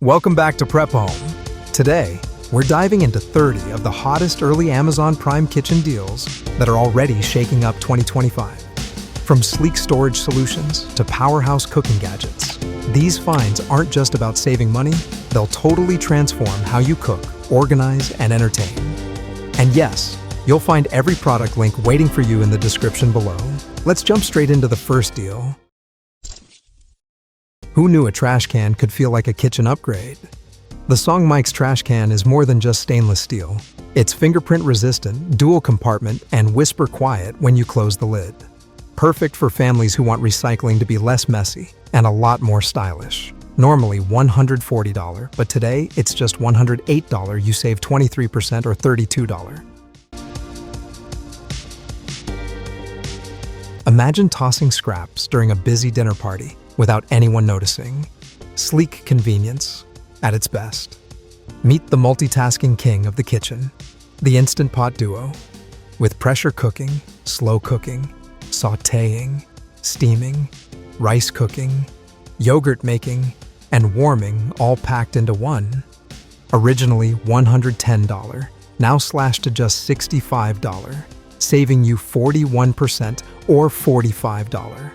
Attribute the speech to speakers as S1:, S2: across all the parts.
S1: Welcome back to Prep Home. Today, we're diving into 30 of the hottest early Amazon Prime kitchen deals that are already shaking up 2025. From sleek storage solutions to powerhouse cooking gadgets, these finds aren't just about saving money, they'll totally transform how you cook, organize, and entertain. And yes, you'll find every product link waiting for you in the description below. Let's jump straight into the first deal. Who knew a trash can could feel like a kitchen upgrade? The SONGMICS Trash Can is more than just stainless steel. It's fingerprint-resistant, dual-compartment, and whisper-quiet when you close the lid. Perfect for families who want recycling to be less messy and a lot more stylish. Normally $140, but today it's just $108. You save 23% or $32. Imagine tossing scraps during a busy dinner party without anyone noticing. Sleek convenience at its best. Meet the multitasking king of the kitchen, the Instant Pot Duo. With pressure cooking, slow cooking, sautéing, steaming, rice cooking, yogurt making, and warming all packed into one. Originally $110, now slashed to just $65, saving you 41% or $45.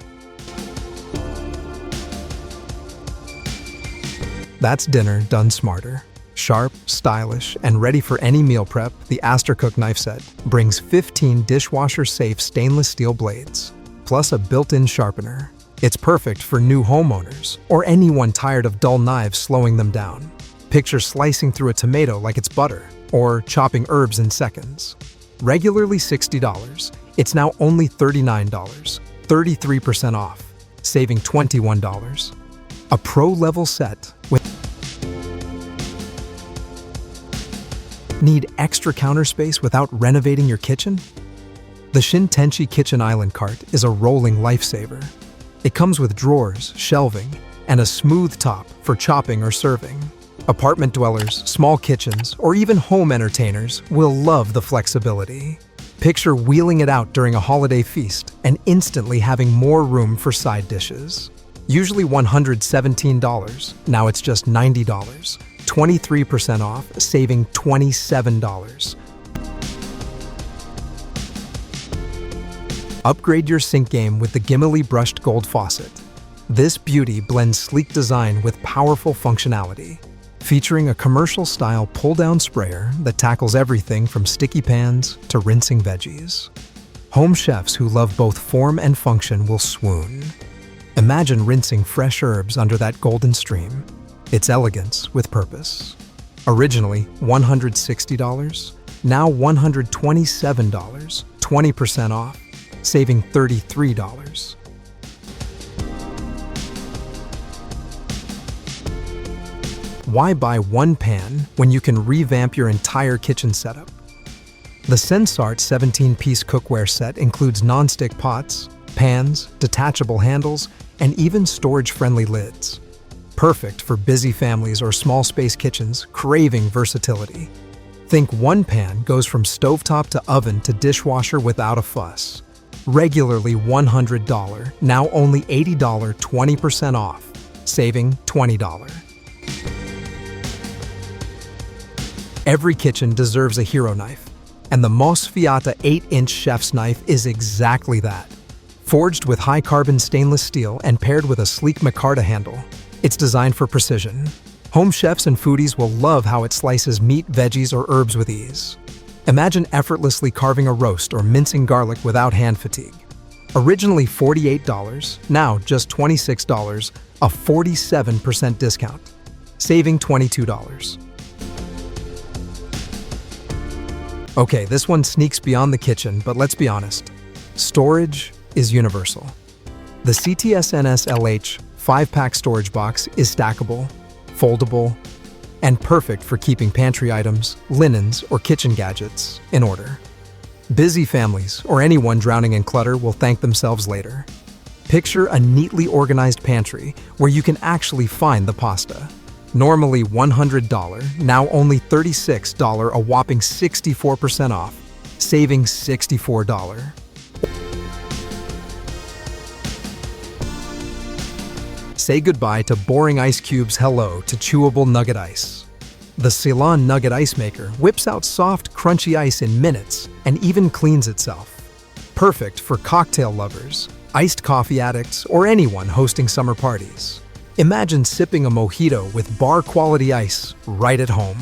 S1: That's dinner done smarter. Sharp, stylish, and ready for any meal prep, the Astercook knife set brings 15 dishwasher-safe stainless steel blades, plus a built-in sharpener. It's perfect for new homeowners or anyone tired of dull knives slowing them down. Picture slicing through a tomato like it's butter, or chopping herbs in seconds. Regularly $60, it's now only $39, 33% off, saving $21. A pro-level set with... Need extra counter space without renovating your kitchen? The Shintenchi kitchen island cart is a rolling lifesaver. It comes with drawers, shelving, and a smooth top for chopping or serving. Apartment dwellers, small kitchens, or even home entertainers will love the flexibility. Picture wheeling it out during a holiday feast and instantly having more room for side dishes. Usually $117, now it's just $90, 23% off, saving $27. Upgrade your sink game with the GIMILI brushed gold faucet. This beauty blends sleek design with powerful functionality, featuring a commercial-style pull-down sprayer that tackles everything from sticky pans to rinsing veggies. Home chefs who love both form and function will swoon. Imagine rinsing fresh herbs under that golden stream. It's elegance with purpose. Originally $160, now $127, 20% off, saving $33. Why buy one pan when you can revamp your entire kitchen setup? The SENSARTE 17-piece cookware set includes non-stick pots, pans, detachable handles, and even storage-friendly lids. Perfect for busy families or small space kitchens craving versatility. Think one pan goes from stovetop to oven to dishwasher without a fuss. Regularly $100, now only $80, 20% off, saving $20. Every kitchen deserves a hero knife, and the MOSFiATA 8-inch chef's knife is exactly that. Forged with high-carbon stainless steel and paired with a sleek micarta handle, it's designed for precision. Home chefs and foodies will love how it slices meat, veggies, or herbs with ease. Imagine effortlessly carving a roast or mincing garlic without hand fatigue. Originally $48, now just $26, a 47% discount, saving $22. Okay, this one sneaks beyond the kitchen, but let's be honest. Storage is universal. The CTSNSLH 5-pack storage box is stackable, foldable, and perfect for keeping pantry items, linens, or kitchen gadgets in order. Busy families or anyone drowning in clutter will thank themselves later. Picture a neatly organized pantry where you can actually find the pasta. Normally $100, now only $36, a whopping 64% off, saving $64. Say goodbye to boring ice cubes, hello to chewable nugget ice. The Silonn Nugget Ice Maker whips out soft, crunchy ice in minutes and even cleans itself. Perfect for cocktail lovers, iced coffee addicts, or anyone hosting summer parties. Imagine sipping a mojito with bar-quality ice right at home.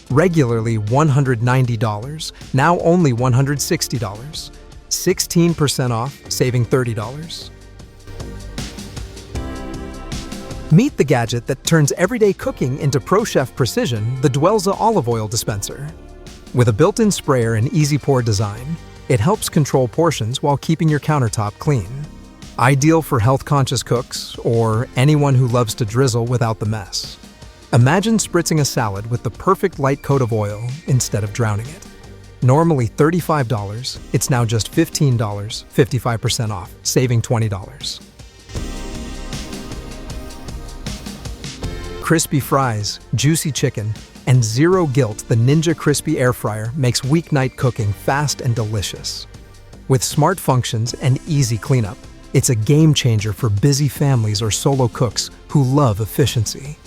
S1: Regularly $190, now only $160. 16% off, saving $30. Meet the gadget that turns everyday cooking into pro chef precision, the DWÖLLZA olive oil dispenser. With a built-in sprayer and easy pour design, it helps control portions while keeping your countertop clean. Ideal for health-conscious cooks or anyone who loves to drizzle without the mess. Imagine spritzing a salad with the perfect light coat of oil instead of drowning it. Normally $35, it's now just $15, 55% off, saving $20. Crispy fries, juicy chicken, and zero guilt, the Ninja Crispi air fryer makes weeknight cooking fast and delicious. With smart functions and easy cleanup, it's a game changer for busy families or solo cooks who love efficiency.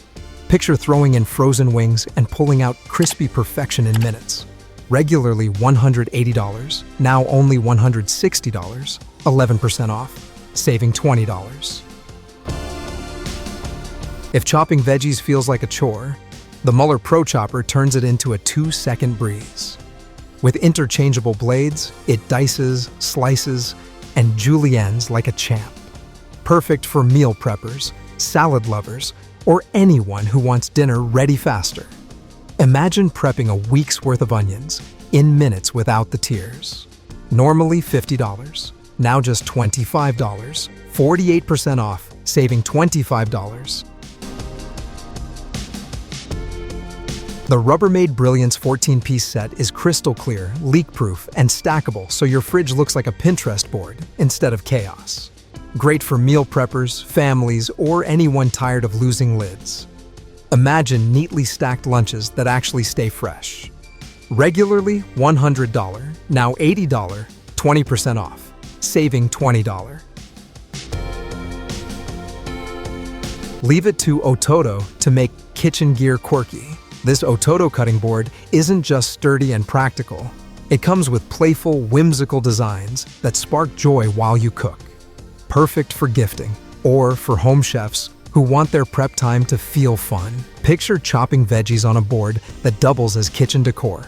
S1: Picture throwing in frozen wings and pulling out crispy perfection in minutes. Regularly $180, now only $160, 11% off, saving $20. If chopping veggies feels like a chore, the Mueller Pro Chopper turns it into a 2-second breeze. With interchangeable blades, it dices, slices, and juliennes like a champ. Perfect for meal preppers, salad lovers, or anyone who wants dinner ready faster. Imagine prepping a week's worth of onions in minutes without the tears. Normally $50, now just $25, 48% off, saving $25. The Rubbermaid Brilliance 14-piece set is crystal clear, leak-proof, and stackable so your fridge looks like a Pinterest board instead of chaos. Great for meal preppers, families, or anyone tired of losing lids. Imagine neatly stacked lunches that actually stay fresh. Regularly $100, now $80, 20% off, saving $20. Leave it to OTOTO to make kitchen gear quirky. This OTOTO cutting board isn't just sturdy and practical. It comes with playful, whimsical designs that spark joy while you cook. Perfect for gifting or for home chefs who want their prep time to feel fun. Picture chopping veggies on a board that doubles as kitchen decor.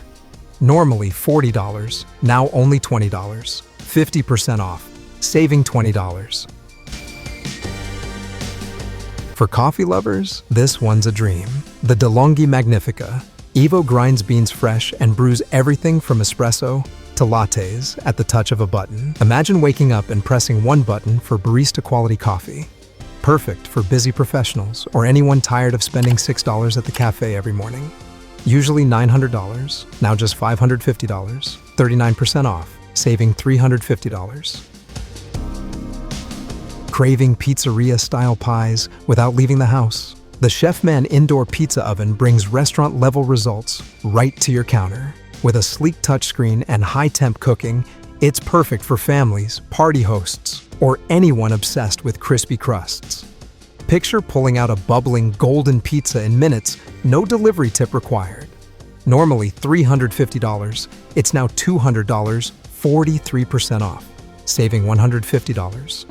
S1: Normally $40, now only $20, 50% off, saving $20. For coffee lovers, this one's a dream. The DeLonghi Magnifica. Evo grinds beans fresh and brews everything from espresso to lattes at the touch of a button. Imagine waking up and pressing one button for barista-quality coffee. Perfect for busy professionals or anyone tired of spending $6 at the cafe every morning. Usually $900, now just $550, 39% off, saving $350. Craving pizzeria-style pies without leaving the house? The CHEFMAN indoor pizza oven brings restaurant-level results right to your counter. With a sleek touchscreen and high-temp cooking, it's perfect for families, party hosts, or anyone obsessed with crispy crusts. Picture pulling out a bubbling golden pizza in minutes, no delivery tip required. Normally $350, it's now $200, 43% off, saving $150.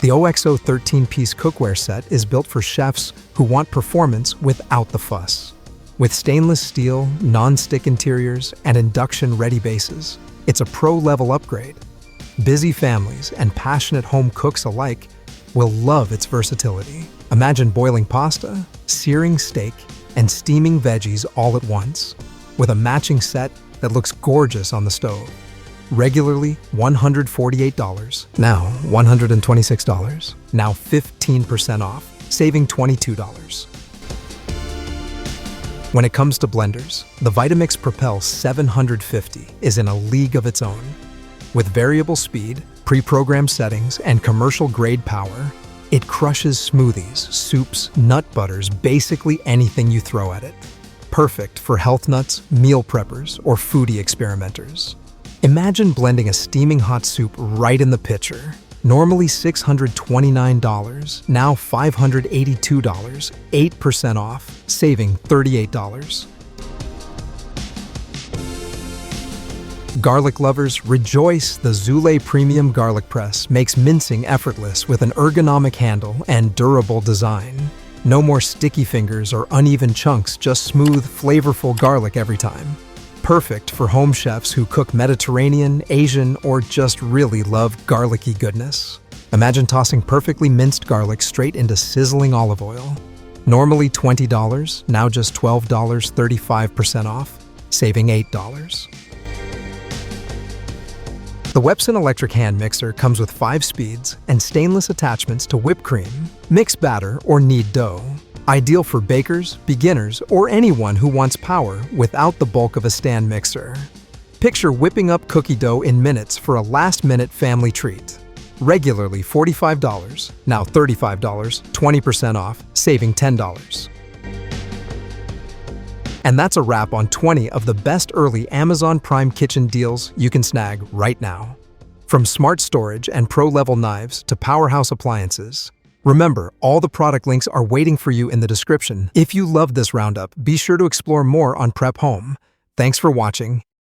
S1: The OXO 13-piece cookware set is built for chefs who want performance without the fuss. With stainless steel, non-stick interiors, and induction-ready bases, it's a pro-level upgrade. Busy families and passionate home cooks alike will love its versatility. Imagine boiling pasta, searing steak, and steaming veggies all at once, with a matching set that looks gorgeous on the stove. Regularly $148, now $126, now 15% off, saving $22. When it comes to blenders, the Vitamix Propel 750 is in a league of its own. With variable speed, pre-programmed settings, and commercial-grade power, it crushes smoothies, soups, nut butters, basically anything you throw at it. Perfect for health nuts, meal preppers, or foodie experimenters. Imagine blending a steaming hot soup right in the pitcher. Normally $629, now $582, 8% off, saving $38. Garlic lovers, rejoice! The Zulay Premium Garlic Press makes mincing effortless with an ergonomic handle and durable design. No more sticky fingers or uneven chunks, just smooth, flavorful garlic every time. Perfect for home chefs who cook Mediterranean, Asian, or just really love garlicky goodness. Imagine tossing perfectly minced garlic straight into sizzling olive oil. Normally $20, now just $12, 35% off, saving $8. The Wepsen electric hand mixer comes with 5 speeds and stainless attachments to whip cream, mix batter, or knead dough. Ideal for bakers, beginners, or anyone who wants power without the bulk of a stand mixer. Picture whipping up cookie dough in minutes for a last-minute family treat. Regularly $45, now $35, 20% off, saving $10. And that's a wrap on 20 of the best early Amazon Prime kitchen deals you can snag right now. From smart storage and pro-level knives to powerhouse appliances. Remember, all the product links are waiting for you in the description. If you love this roundup, be sure to explore more on Prep Home. Thanks for watching.